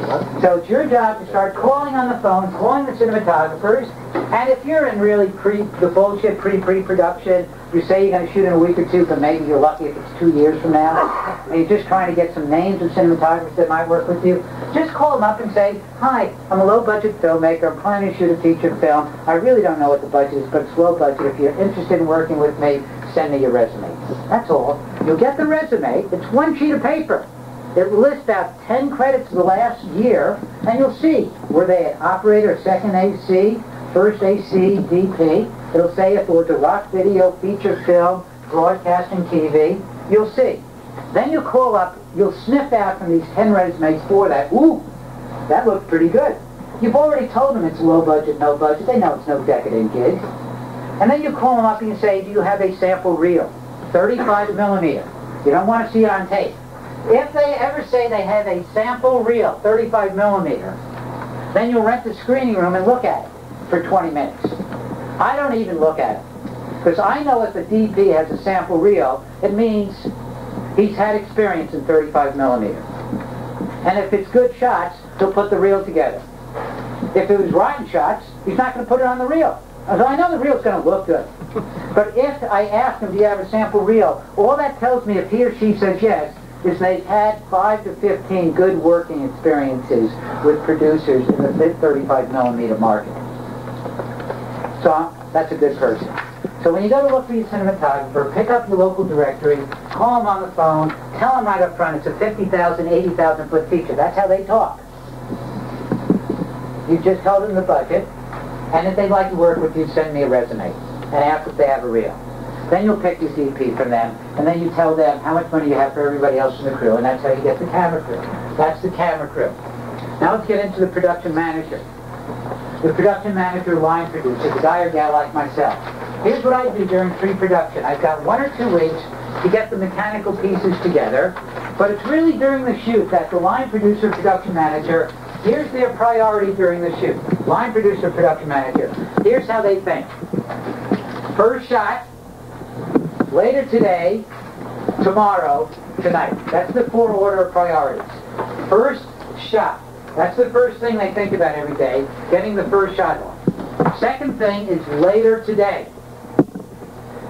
So it's your job to start calling on the phone, calling the cinematographers, and if you're in really the bullshit pre-production, you say you're going to shoot in a week or two, but maybe you're lucky if it's 2 years from now, and you're just trying to get some names of cinematographers that might work with you, just call them up and say, hi, I'm a low-budget filmmaker, I'm planning to shoot a feature film, I really don't know what the budget is, but it's low budget, if you're interested in working with me, send me your resume. That's all. You'll get the resume, it's one sheet of paper. It lists out 10 credits of the last year, and you'll see, were they an operator, second AC, first AC, DP. It'll say if it was a rock video, feature film, broadcasting TV. You'll see. Then you call up, you'll sniff out from these 10 resumes for that. Ooh, that looks pretty good. You've already told them it's low budget, no budget. They know it's no decadent gig. And then you call them up and you say, do you have a sample reel? 35 millimeter. You don't want to see it on tape. If they ever say they have a sample reel, 35 millimeter, then you'll rent the screening room and look at it for 20 minutes. I don't even look at it. Because I know if the DP has a sample reel, it means he's had experience in 35 millimeter. And if it's good shots, he'll put the reel together. If it was rotten shots, he's not going to put it on the reel. So I know the reel's going to look good. But if I ask him, do you have a sample reel, all that tells me if he or she says yes, is they've had 5 to 15 good working experiences with producers in the mid-35 millimeter market. So that's a good person. So when you go to look for your cinematographer, pick up your local directory, call them on the phone, tell them right up front it's a 50,000, 80,000 foot feature. That's how they talk. You just told them the budget, and if they'd like to work with you, send me a resume and ask if they have a reel. Then you'll pick your DP from them, and then you tell them how much money you have for everybody else in the crew, and that's how you get the camera crew. That's the camera crew. Now let's get into the production manager. The production manager, line producer, the guy or gal like myself. Here's what I do during pre-production. I've got 1 or 2 weeks to get the mechanical pieces together, but it's really during the shoot that the line producer, production manager, here's their priority during the shoot. Line producer, production manager. Here's how they think. First shot, later today, tomorrow, tonight. That's the 4 order of priorities. First shot. That's the first thing they think about every day, getting the first shot off. Second thing is later today.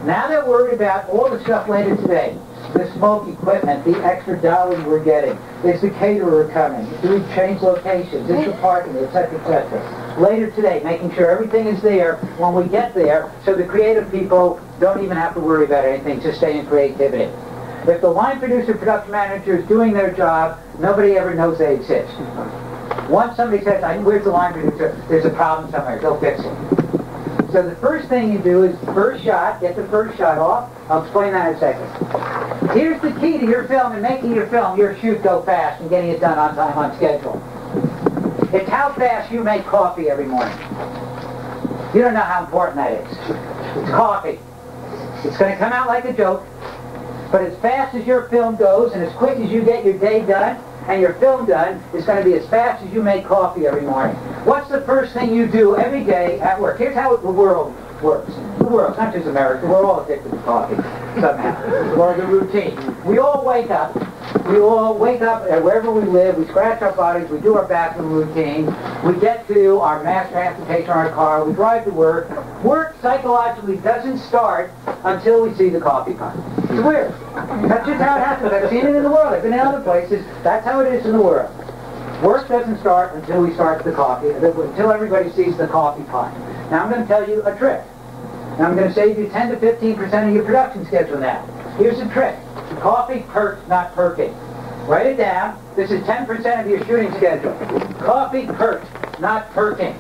Now they're worried about all the stuff later today. The smoke equipment, the extra dollars we're getting. Is the caterer coming? Do we change locations? Is the parking, etc., etc. Later today, making sure everything is there when we get there so the creative people don't even have to worry about anything, just stay in creativity. If the line producer, production manager is doing their job, nobody ever knows they exist. Once somebody says, where's the line producer? There's a problem somewhere. Go fix it. So the first thing you do is first shot, get the first shot off. I'll explain that in a second. Here's the key to your film and making your film, your shoot go fast and getting it done on time, on schedule. It's how fast you make coffee every morning. You don't know how important that is. It's coffee. It's going to come out like a joke, but as fast as your film goes and as quick as you get your day done and your film done, it's going to be as fast as you make coffee every morning. What's the first thing you do every day at work? Here's how the world works. The world, not just America, we're all addicted to coffee somehow, or the routine. We all wake up wherever we live, we scratch our bodies, we do our bathroom routine, we get to our mass transportation, our car, we drive to work. Work psychologically doesn't start until we see the coffee pot. It's weird. That's just how it happens. I've seen it in the world. I've been in other places. That's how it is in the world. Work doesn't start until we start the coffee, until everybody sees the coffee pot. Now I'm going to tell you a trick. Now I'm going to save you 10 to 15% of your production schedule now. Here's the trick. Coffee perks, not perking. Write it down. This is 10% of your shooting schedule. Coffee perks, not perking.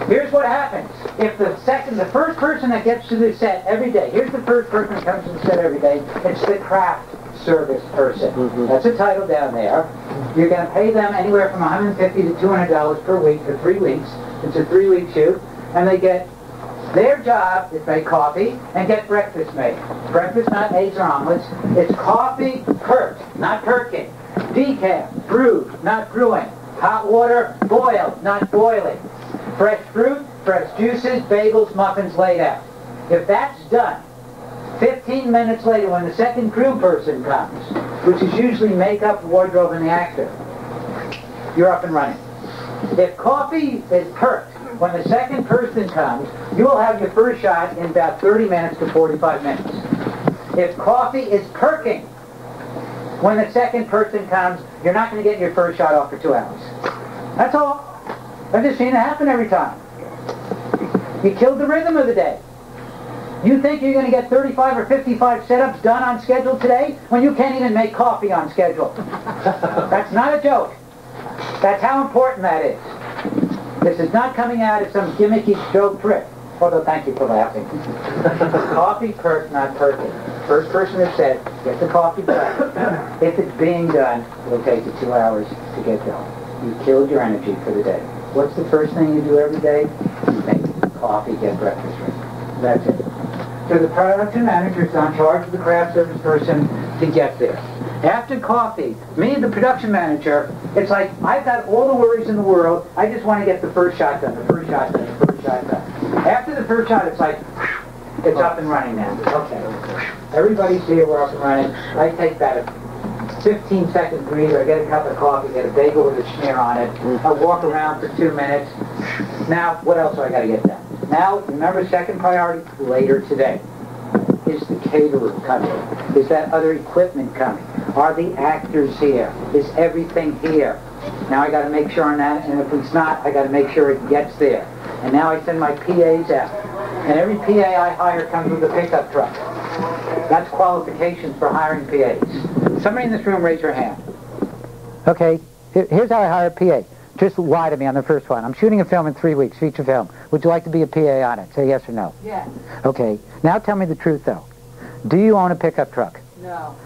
Here's what happens. If the first person that gets to the set every day, here's the first person that comes to the set every day, it's the craft service person. That's a title down there. You're going to pay them anywhere from $150 to $200 per week for 3 weeks. It's a 3-week shoot, and they get their job is make coffee and get breakfast made. Breakfast, not eggs or omelets. It's coffee perked, not perking. Decaf, brewed, not brewing. Hot water, boiled, not boiling. Fresh fruit, fresh juices, bagels, muffins laid out. If that's done, 15 minutes later when the second crew person comes, which is usually makeup, wardrobe, and the actor, you're up and running. If coffee is perked, when the second person comes, you will have your first shot in about 30 minutes to 45 minutes. If coffee is perking, when the second person comes, you're not going to get your first shot off for 2 hours. That's all. I've just seen it happen every time. You killed the rhythm of the day. You think you're going to get 35 or 55 setups done on schedule today when you can't even make coffee on schedule. That's not a joke. That's how important that is. This is not coming out as some gimmicky joke trick. Although, thank you for laughing. Coffee perk, not perking. First person that said, get the coffee done. If it's being done, it'll take you 2 hours to get done. You killed your energy for the day. What's the first thing you do every day? You make coffee, get breakfast ready. That's it. So the production manager is on charge of the craft service person to get there. After coffee, me, the production manager, it's like, I've got all the worries in the world. I just want to get the first shot done, the first shot done, the first shot done. After the first shot, it's like, it's up and running now. Okay. Everybody's here, we're up and running. I take that a 15-second breather, I get a cup of coffee, get a bagel with a schmear on it. I walk around for 2 minutes. Now, what else do I got to get done? Now, remember, second priority, later today. Is the caterer coming? Is that other equipment coming? Are the actors here? Is everything here? Now I got to make sure on that, and if it's not, I got to make sure it gets there. And now I send my PAs out. And every PA I hire comes with a pickup truck. That's qualifications for hiring PAs. Somebody in this room, raise your hand. Okay, here's how I hire a PA. Just lie to me on the first one. I'm shooting a film in 3 weeks, feature film. Would you like to be a PA on it? Say yes or no. Yes. Okay, now tell me the truth though. Do you own a pickup truck? No.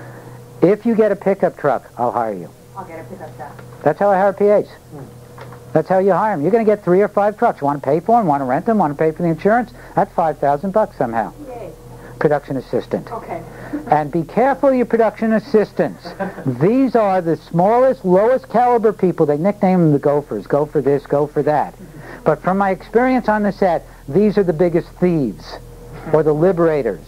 If you get a pickup truck, I'll hire you. I'll get a pickup truck. That's how I hire PAs. That's how you hire them. You're going to get 3 or 5 trucks. You want to pay for them, want to rent them, want to pay for the insurance? That's $5,000 somehow. Yay. Production assistant. Okay. And be careful of your production assistants. These are the smallest, lowest caliber people. They nickname them the gophers. Go for this, go for that. But from my experience on the set, these are the biggest thieves, or the liberators.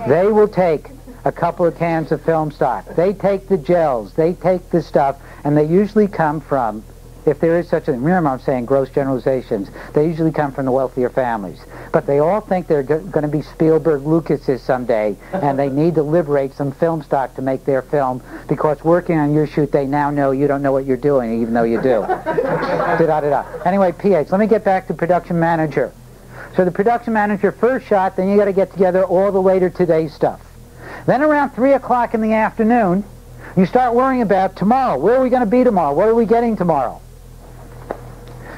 They will take a couple of cans of film stock. They take the gels. They take the stuff, and they usually come from, if there is such a thing, remember I'm saying gross generalizations, they usually come from the wealthier families. But they all think they're going to be Spielberg Lucases someday, and they need to liberate some film stock to make their film, because working on your shoot, they now know you don't know what you're doing, even though you do. Da-da-da-da. Anyway, PH, let me get back to production manager. So the production manager, first shot, then you got to get together all the later today stuff. Then around 3 o'clock in the afternoon, you start worrying about tomorrow. Where are we going to be tomorrow? What are we getting tomorrow?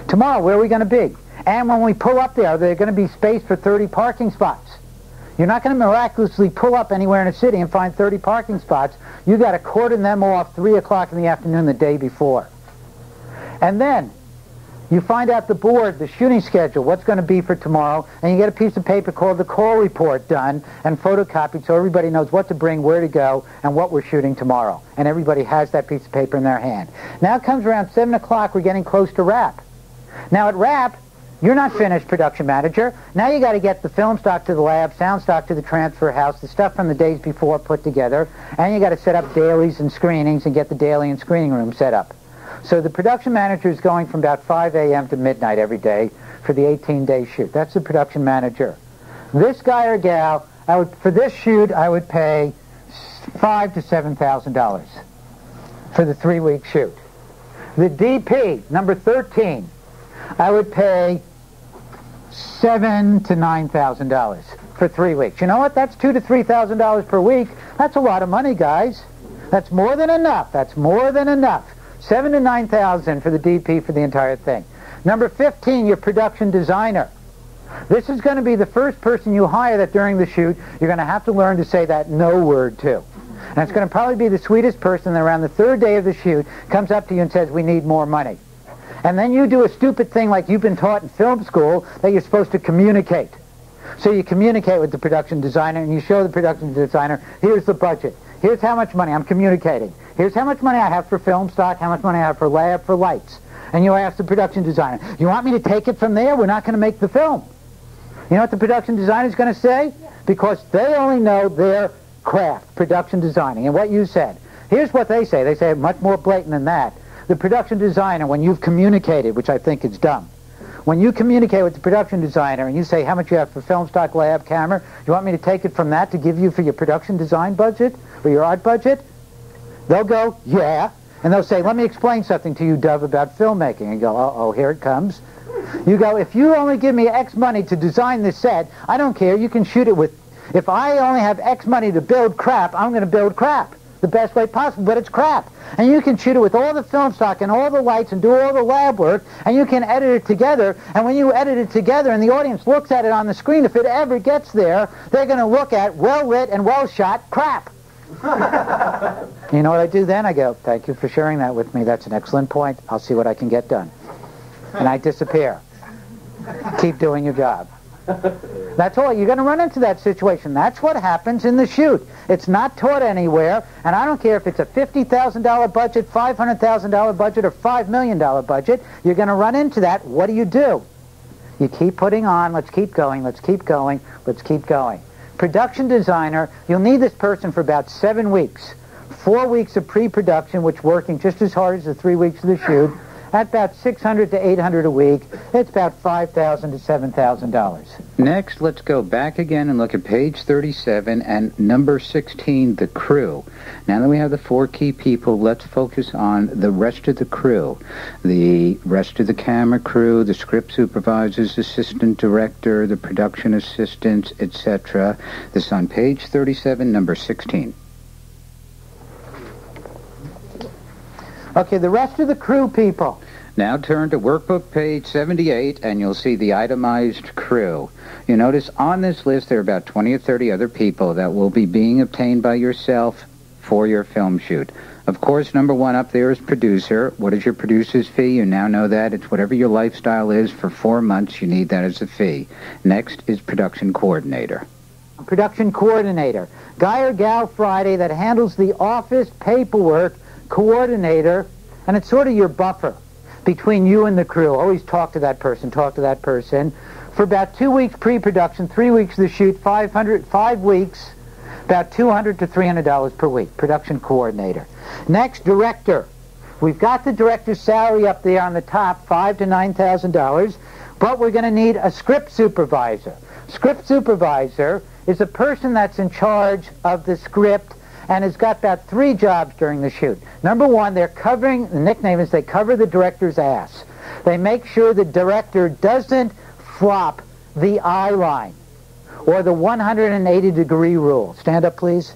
Tomorrow, where are we going to be? And when we pull up there, there's going to be space for 30 parking spots. You're not going to miraculously pull up anywhere in a city and find 30 parking spots. You've got to cordon them off 3 o'clock in the afternoon the day before. And then you find out the board, the shooting schedule, what's going to be for tomorrow, and you get a piece of paper called the call report done and photocopied so everybody knows what to bring, where to go, and what we're shooting tomorrow. And everybody has that piece of paper in their hand. Now it comes around 7 o'clock, we're getting close to wrap. Now at wrap, you're not finished, production manager. Now you got to get the film stock to the lab, sound stock to the transfer house, the stuff from the days before put together, and you got to set up dailies and screenings and get the daily and screening room set up. So the production manager is going from about 5 a.m. to midnight every day for the 18-day shoot. That's the production manager. This guy or gal, for this shoot, I would pay $5,000 to $7,000 for the 3-week shoot. The DP, number 13, I would pay $7,000 to $9,000 for 3 weeks. You know what? That's $2,000 to $3,000 per week. That's a lot of money, guys. That's more than enough. That's more than enough. $7,000 to $9,000 for the DP for the entire thing. Number 15, your production designer. This is going to be the first person you hire that during the shoot you're going to have to learn to say that no word to. And it's going to probably be the sweetest person that around the 3rd day of the shoot comes up to you and says, we need more money. And then you do a stupid thing like you've been taught in film school that you're supposed to communicate. So you communicate with the production designer and you show the production designer, here's the budget. Here's how much money I'm communicating. Here's how much money I have for film stock, how much money I have for lab, for lights. And you ask the production designer, you want me to take it from there? We're not going to make the film. You know what the production designer is going to say? Because they only know their craft, production designing, and what you said. Here's what they say. They say much more blatant than that. the production designer, when you've communicated, which I think is dumb, when you communicate with the production designer and you say how much you have for film stock, lab, camera, you want me to take it from that to give you for your production design budget or your art budget? They'll go, yeah. And they'll say, let me explain something to you, Dove, about filmmaking. And go, uh-oh, here it comes. You go, if you only give me X money to design this set, I don't care, you can shoot it with, if I only have X money to build crap, I'm going to build crap the best way possible, but it's crap. And you can shoot it with all the film stock and all the lights and do all the lab work, and you can edit it together, and when you edit it together and the audience looks at it on the screen, if it ever gets there, they're going to look at well-lit and well-shot crap. You know what I do then? I go, thank you for sharing that with me. That's an excellent point. I'll see what I can get done. And I disappear. Keep doing your job. That's all. You're going to run into that situation. That's what happens in the shoot. It's not taught anywhere, and I don't care if it's a $50,000 budget, $500,000 budget, or $5 million budget. You're going to run into that. What do? You keep putting on, let's keep going, let's keep going, let's keep going. Production designer, you'll need this person for about 7 weeks. 4 weeks of pre-production, which working just as hard as the 3 weeks of the shoot. At about $600 to $800 a week, it's about $5,000 to $7,000. Next, let's go back again and look at page 37 and number 16, the crew. Now that we have the 4 key people, let's focus on the rest of the crew. The rest of the camera crew, the script supervisors, assistant director, the production assistants, etc. This is on page 37, number 16. Okay, the rest of the crew people. Now turn to workbook page 78 and you'll see the itemized crew. You notice on this list there are about 20 or 30 other people that will be being obtained by yourself for your film shoot. Of course, number 1 up there is producer. What is your producer's fee? You now know that. It's whatever your lifestyle is for 4 months. You need that as a fee. Next is production coordinator. Production coordinator. Guy or gal Friday that handles the office paperwork, coordinator, and it's sort of your buffer between you and the crew. Always talk to that person, For about 2 weeks pre-production, 3 weeks of the shoot, 5 weeks, about $200 to $300 per week. Production coordinator. Next, director. We've got the director's salary up there on the top, $5,000 to $9,000, but we're going to need a script supervisor. Script supervisor is a person that's in charge of the script and has got about 3 jobs during the shoot. Number 1, they're covering, the nickname is they cover the director's ass. They make sure the director doesn't flop the eye line or the 180-degree rule. Stand up, please.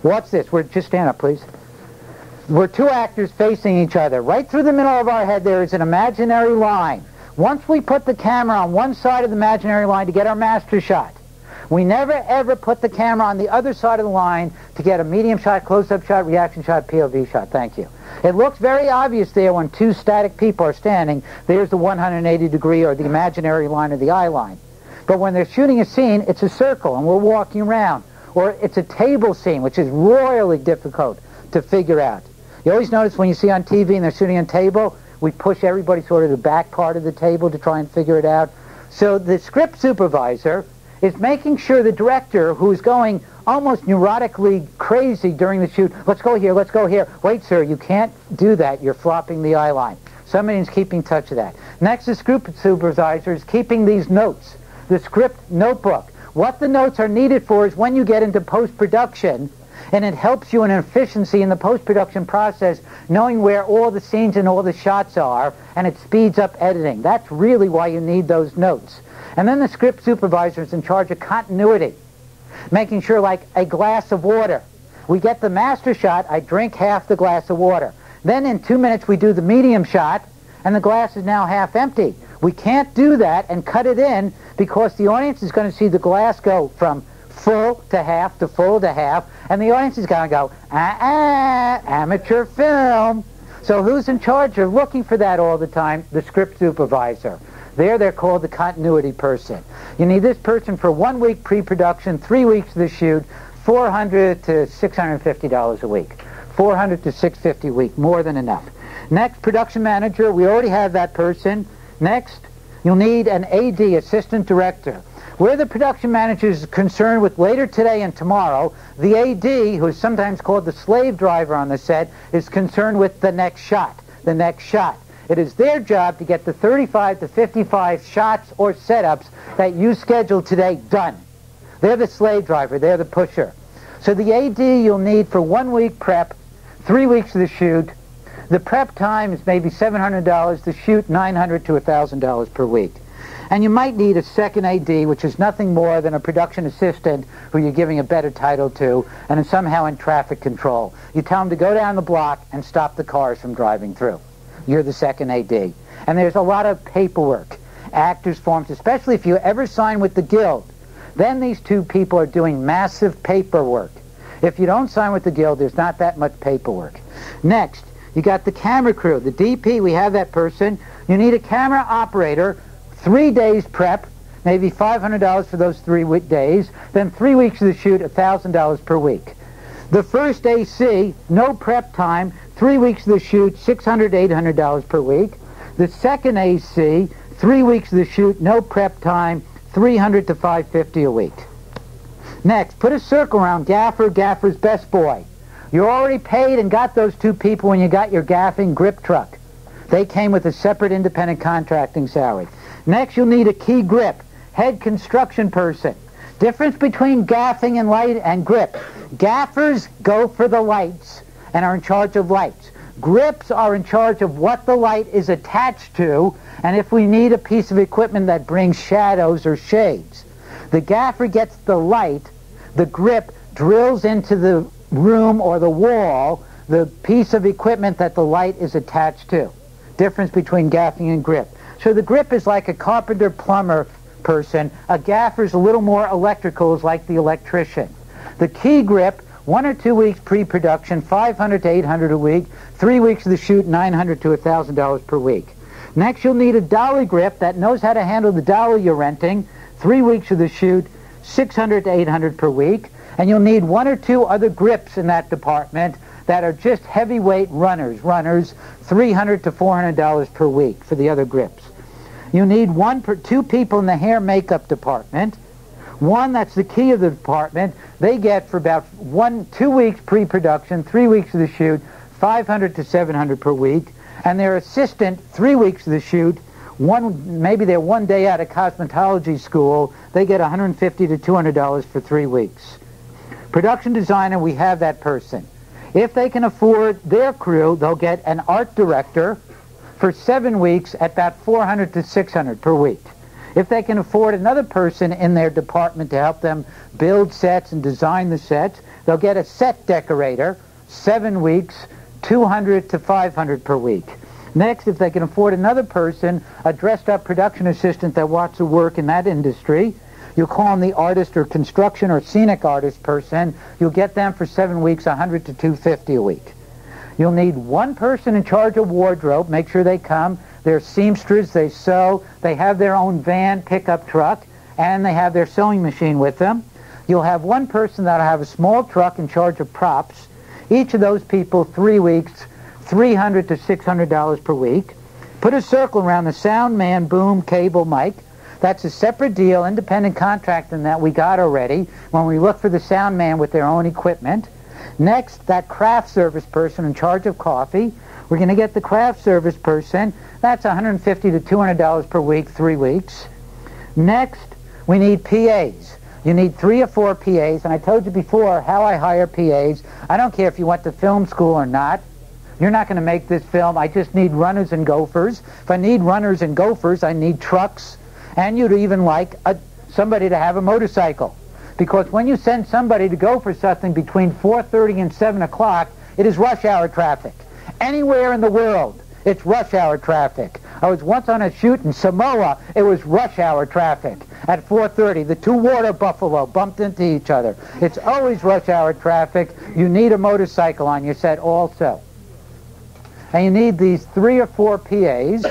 What's this? Just stand up, please. We're 2 actors facing each other. Right through the middle of our head there is an imaginary line. Once we put the camera on one side of the imaginary line to get our master shot, we never, ever put the camera on the other side of the line to get a medium shot, close-up shot, reaction shot, POV shot. Thank you. It looks very obvious there when 2 static people are standing. There's the 180-degree or the imaginary line or the eye line. But when they're shooting a scene, it's a circle, and we're walking around. Or it's a table scene, which is royally difficult to figure out. You always notice when you see on TV and they're shooting on table, we push everybody sort of to the back part of the table to try and figure it out. So the script supervisor is making sure the director, who's going almost neurotically crazy during the shoot, let's go here, let's go here. Wait, sir, you can't do that. You're flopping the eye line. Somebody's keeping touch of that. Next, the script supervisor is keeping these notes, the script notebook. What the notes are needed for is when you get into post-production, and it helps you in efficiency in the post-production process, knowing where all the scenes and all the shots are, and it speeds up editing. That's really why you need those notes. And then the script supervisor is in charge of continuity, making sure, like a glass of water. We get the master shot, I drink half the glass of water. Then in 2 minutes we do the medium shot, and the glass is now half empty. We can't do that and cut it in because the audience is going to see the glass go from full to half to full to half, and the audience is going to go, amateur film. So who's in charge of looking for that all the time? The script supervisor. There they're called the continuity person. You need this person for 1 week pre-production, 3 weeks of the shoot, $400 to $650 a week. $400 to $650 a week, more than enough. Next, production manager, we already have that person. Next, you'll need an AD, assistant director. Where the production manager is concerned with later today and tomorrow, the AD, who is sometimes called the slave driver on the set, is concerned with the next shot. the next shot. It is their job to get the 35 to 55 shots or setups that you scheduled today done. They're the slave driver. They're the pusher. So the AD you'll need for 1 week prep, 3 weeks of the shoot. The prep time is maybe $700. The shoot $900 to $1,000 per week. And you might need a second AD, which is nothing more than a production assistant who you're giving a better title to, and is somehow in traffic control. You tell them to go down the block and stop the cars from driving through. You're the second AD. And there's a lot of paperwork, actors' forms, especially if you ever sign with the guild. Then these two people are doing massive paperwork. If you don't sign with the guild, there's not that much paperwork. Next, you got the camera crew. The DP, we have that person. You need a camera operator, 3 days prep, maybe $500 for those 3 days, then 3 weeks of the shoot, $1,000 per week. The first AC, no prep time, 3 weeks of the shoot, $600 to $800 per week. The second AC, 3 weeks of the shoot, no prep time, $300 to $550 a week. Next, put a circle around gaffer, gaffer's best boy. You already paid and got those two people when you got your gaffing grip truck. They came with a separate independent contracting salary. Next, you'll need a key grip, head construction person. Difference between gaffing and light and grip. Gaffers go for the lights and are in charge of lights. Grips are in charge of what the light is attached to, and if we need a piece of equipment that brings shadows or shades. The gaffer gets the light, the grip drills into the room or the wall the piece of equipment that the light is attached to. Difference between gaffing and grip. So the grip is like a carpenter plumber person. A gaffer is a little more electrical, is like the electrician. The key grip, 1 or 2 weeks pre-production, $500 to $800 a week, 3 weeks of the shoot, $900 to $1,000 per week. Next, you'll need a dolly grip that knows how to handle the dolly you're renting, 3 weeks of the shoot, $600 to $800 per week, and you'll need 1 or 2 other grips in that department that are just heavyweight runners, $300 to $400 per week for the other grips. You need 2 people in the hair makeup department. One that's the key of the department. They get for about 2 weeks pre-production, 3 weeks of the shoot, $500 to $700 per week, and their assistant, 3 weeks of the shoot. Maybe they're 1 day out of cosmetology school. They get $150 to $200 for 3 weeks. Production designer, we have that person. If they can afford their crew, they'll get an art director for 7 weeks at about $400 to $600 per week. If they can afford another person in their department to help them build sets and design the sets, they'll get a set decorator, 7 weeks, $200 to $500 per week. Next, if they can afford another person, a dressed-up production assistant that wants to work in that industry, you'll call them the artist or construction or scenic artist person. You'll get them for 7 weeks, $100 to $250 a week. You'll need 1 person in charge of wardrobe. Make sure they come. They're seamsters. They sew. They have their own van pickup truck, and they have their sewing machine with them. You'll have 1 person that'll have a small truck in charge of props. Each of those people, 3 weeks, $300 to $600 per week. Put a circle around the sound man, boom, cable, mic. That's a separate deal, independent contract than that we got already when we look for the sound man with their own equipment. Next, that craft service person in charge of coffee. We're going to get the craft service person. That's $150 to $200 per week, 3 weeks. Next, we need PAs. You need 3 or 4 PAs, and I told you before how I hire PAs. I don't care if you went to film school or not. You're not going to make this film. I just need runners and gophers. If I need runners and gophers, I need trucks. And you'd even like somebody to have a motorcycle. Because when you send somebody to go for something between 4:30 and 7 o'clock, it is rush hour traffic. Anywhere in the world, it's rush hour traffic. I was once on a shoot in Samoa. It was rush hour traffic at 4:30. The 2 water buffalo bumped into each other. It's always rush hour traffic. You need a motorcycle on your set also. And you need these 3 or 4 PAs.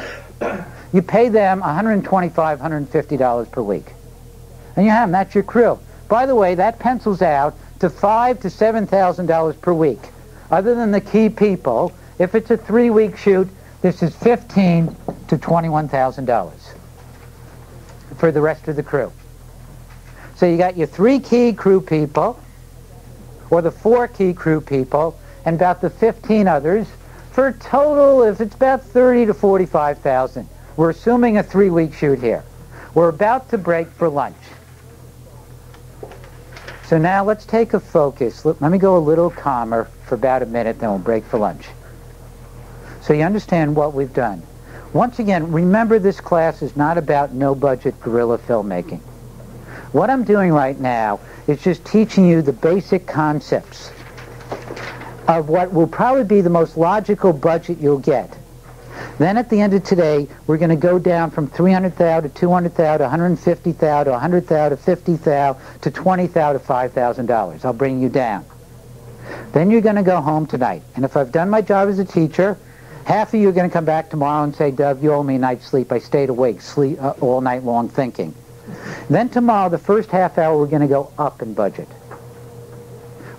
You pay them $125, $150 per week. And you have them. That's your crew. By the way, that pencils out to $5,000 to $7,000 per week. Other than the key people, if it's a 3-week shoot, this is $15,000 to $21,000 for the rest of the crew. So you got your 3 key crew people, or the 4 key crew people, and about the 15 others for a total, if it's about 30 to 45,000. We're assuming a 3-week shoot here. We're about to break for lunch. So now let's take a focus. Let me go a little calmer for about a minute, then we'll break for lunch. So you understand what we've done. Once again, remember this class is not about no-budget guerrilla filmmaking. What I'm doing right now is just teaching you the basic concepts of what will probably be the most logical budget you'll get. Then at the end of today, we're going to go down from 300,000 to 200,000 to 150,000 to 100,000 to 50,000 to 20,000 to $5,000. I'll bring you down. Then you're going to go home tonight. And if I've done my job as a teacher, half of you are going to come back tomorrow and say, Dov, you owe me a night's sleep. I stayed awake all night long thinking. Then tomorrow, the first half hour, we're going to go up in budget.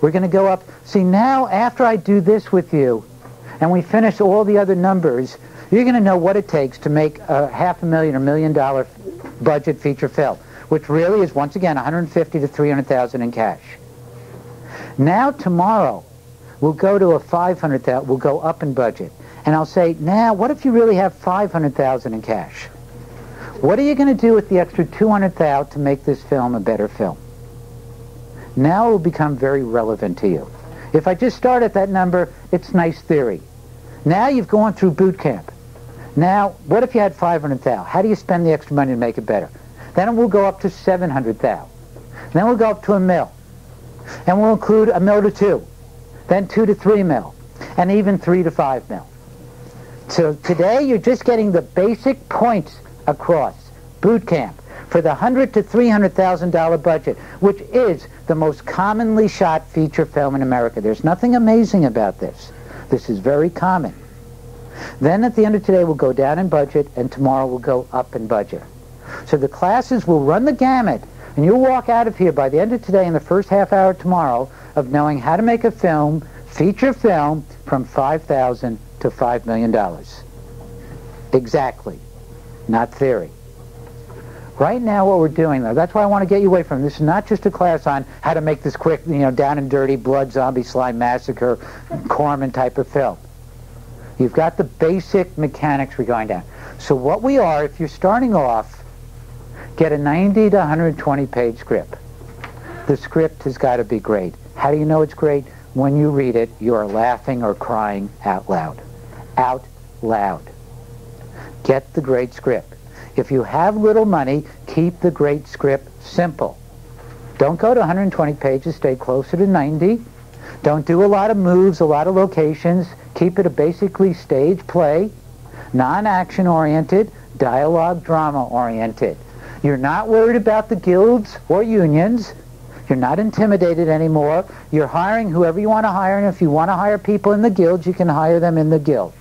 We're going to go up. See, now, after I do this with you, and we finish all the other numbers, you're going to know what it takes to make a $500,000 or $1 million budget feature film, which really is, once again, 150 to 300,000 in cash. Now, tomorrow, we'll go to a 500,000. We'll go up in budget. And I'll say, now, what if you really have 500,000 in cash? What are you going to do with the extra 200,000 to make this film a better film? Now it will become very relevant to you. If I just start at that number, it's nice theory. Now you've gone through boot camp. Now, what if you had 500,000? How do you spend the extra money to make it better? Then we'll go up to 700,000. Then we'll go up to $1 million. And we'll include $1 million to $2 million. Then $2 to $3 million. And even $3 to $5 million. So today you're just getting the basic points across. Boot camp for the $100,000 to $300,000 budget, which is the most commonly shot feature film in America. There's nothing amazing about this. This is very common. Then at the end of today we'll go down in budget, and tomorrow we'll go up in budget. So the classes will run the gamut, and you'll walk out of here by the end of today and the first half hour tomorrow of knowing how to make a film, feature film, from $5,000 to $5 million. Exactly. Not theory. Right now what we're doing, though, that's why I want to get you away from this. Is not just a class on how to make this quick, down and dirty, blood, zombie, slime, massacre, Corman type of film. You've got the basic mechanics we're going down. So what we are, if you're starting off, get a 90 to 120 page script. The script has got to be great. How do you know it's great? When you read it, you are laughing or crying out loud. Out loud. Get the great script. If you have little money, keep the great script simple. Don't go to 120 pages, stay closer to 90. Don't do a lot of moves, a lot of locations. Keep it a basically stage play, non-action oriented, dialogue drama oriented. You're not worried about the guilds or unions. You're not intimidated anymore. You're hiring whoever you want to hire, and if you want to hire people in the guilds, you can hire them in the guilds.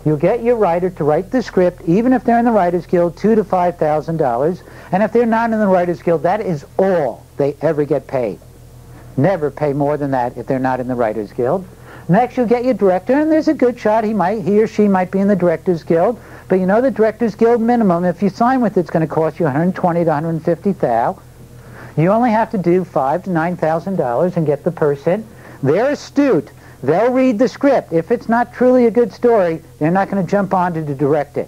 You'll get your writer to write the script, even if they're in the Writers Guild, $2,000 to $5,000. And if they're not in the Writers Guild, that is all they ever get paid. Never pay more than that if they're not in the Writers Guild. Next, you'll get your director, and there's a good shot. He or she might be in the Directors Guild. But you know the Directors Guild minimum, if you sign with it, it's going to cost you $120,000 to $150,000. You only have to do $5,000 to $9,000 and get the person. They're astute. They'll read the script. If it's not truly a good story, they're not going to jump on to direct it.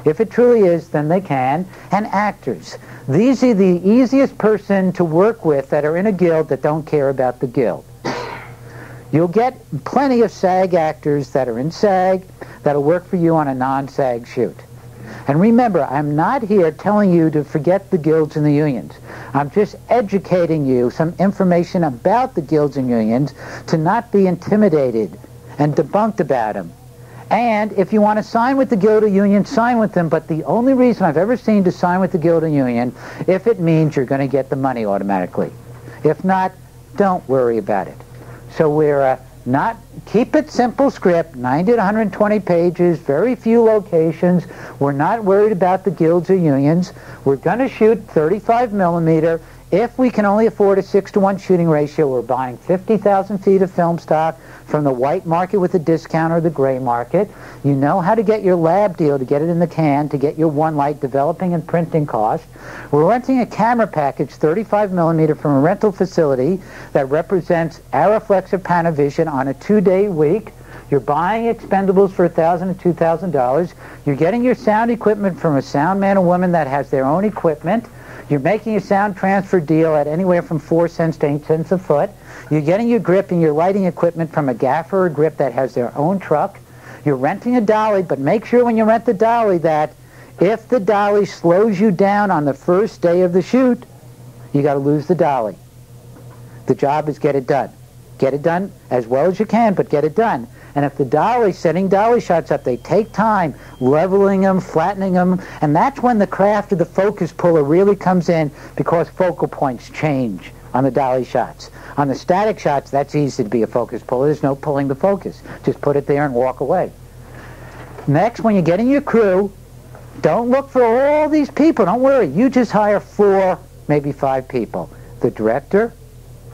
If it truly is, then they can. And actors. These are the easiest person to work with that are in a guild that don't care about the guild. You'll get plenty of SAG actors that are in SAG that'll work for you on a non-SAG shoot. And remember, I'm not here telling you to forget the guilds and the unions. I'm just educating you some information about the guilds and unions to not be intimidated and debunked about them. And if you want to sign with the guild or union, sign with them. But the only reason I've ever seen to sign with the guild or union, if it means you're going to get the money automatically. If not, don't worry about it. So we're keep it simple script, 90 to 120 pages, very few locations. We're not worried about the guilds or unions. We're going to shoot 35 millimeter. If we can only afford a 6-to-1 shooting ratio, we're buying 50,000 feet of film stock from the white market with a discount or the gray market. You know how to get your lab deal to get it in the can, to get your one light developing and printing cost. We're renting a camera package, 35 millimeter, from a rental facility that represents Ariflex or Panavision on a 2-day week. You're buying expendables for $1,000 to $2,000. You're getting your sound equipment from a sound man or woman that has their own equipment. You're making a sound transfer deal at anywhere from 4 cents to 8 cents a foot. You're getting your grip and your lighting equipment from a gaffer or grip that has their own truck. You're renting a dolly, but make sure when you rent the dolly that if the dolly slows you down on the first day of the shoot, you got to lose the dolly. The job is get it done. Get it done as well as you can, but get it done. And if the dolly, setting dolly shots up, they take time, leveling them, flattening them, and that's when the craft of the focus puller really comes in, because focal points change on the dolly shots. On the static shots, that's easy to be a focus puller. There's no pulling the focus. Just put it there and walk away. Next, when you're getting your crew, don't look for all these people. Don't worry. You just hire 4, maybe 5 people. The director,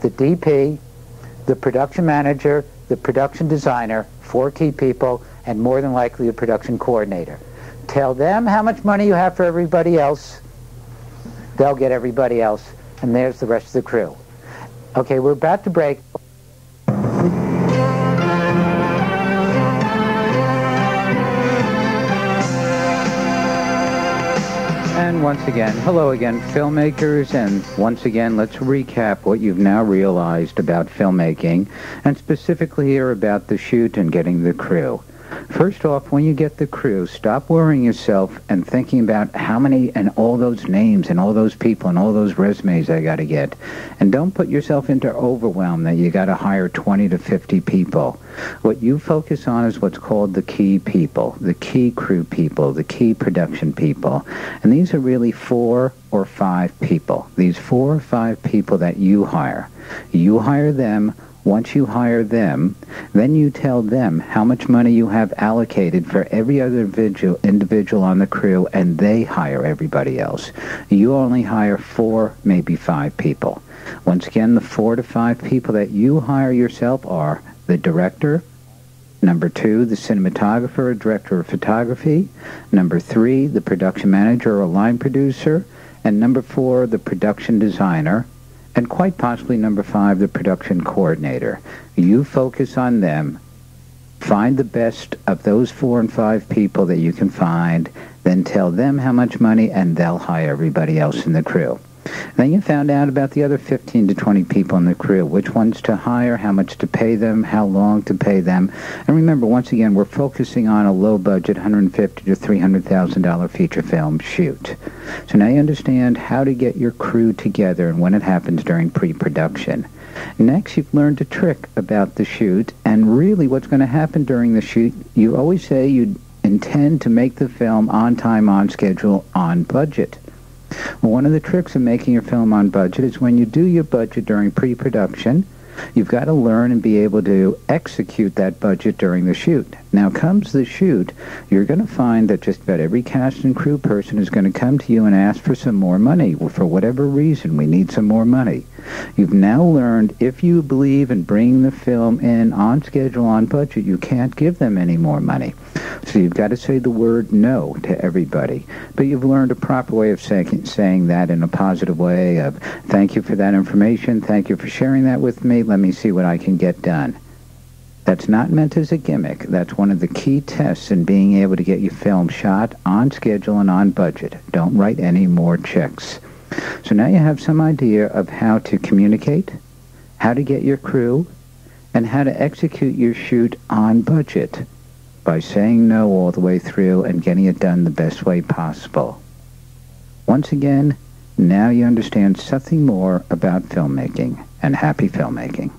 the DP, the production manager, the production designer, 4 key people, and more than likely the production coordinator. Tell them how much money you have for everybody else. They'll get everybody else, and there's the rest of the crew. Okay, we're about to break. And once again, hello again, filmmakers, and once again, let's recap what you've now realized about filmmaking, and specifically here about the shoot and getting the crew. First off, when you get the crew, stop worrying yourself and thinking about how many and all those names and all those people and all those resumes I got to get. And don't put yourself into overwhelm that you got to hire 20 to 50 people. What you focus on is what's called the key people, the key crew people, the key production people. And these are really 4 or 5 people. These 4 or 5 people that you hire. You hire them. Once you hire them, then you tell them how much money you have allocated for every other individual on the crew, and they hire everybody else. You only hire 4, maybe 5 people. Once again, the 4 to 5 people that you hire yourself are the director, number 2, the cinematographer or director of photography, number 3, the production manager or line producer, and number 4, the production designer, and quite possibly number 5, the production coordinator. You focus on them. Find the best of those 4 and 5 people that you can find, then tell them how much money, and they'll hire everybody else in the crew. Then you found out about the other 15 to 20 people in the crew, which ones to hire, how much to pay them, how long to pay them. And remember, once again, we're focusing on a low-budget $150,000 to $300,000 feature film shoot. So now you understand how to get your crew together and when it happens during pre-production. Next, you've learned a trick about the shoot, and really what's going to happen during the shoot. You always say you intend to make the film on time, on schedule, on budget. Well, one of the tricks of making your film on budget is when you do your budget during pre-production, you've got to learn and be able to execute that budget during the shoot. Now comes the shoot, you're going to find that just about every cast and crew person is going to come to you and ask for some more money. Well, for whatever reason, we need some more money. You've now learned if you believe in bringing the film in on schedule, on budget, you can't give them any more money. So you've got to say the word no to everybody. But you've learned a proper way of saying that in a positive way of, thank you for that information, thank you for sharing that with me, let me see what I can get done. That's not meant as a gimmick. That's one of the key tests in being able to get your film shot on schedule and on budget. Don't write any more checks. So now you have some idea of how to communicate, how to get your crew, and how to execute your shoot on budget by saying no all the way through and getting it done the best way possible. Once again, now you understand something more about filmmaking, and happy filmmaking.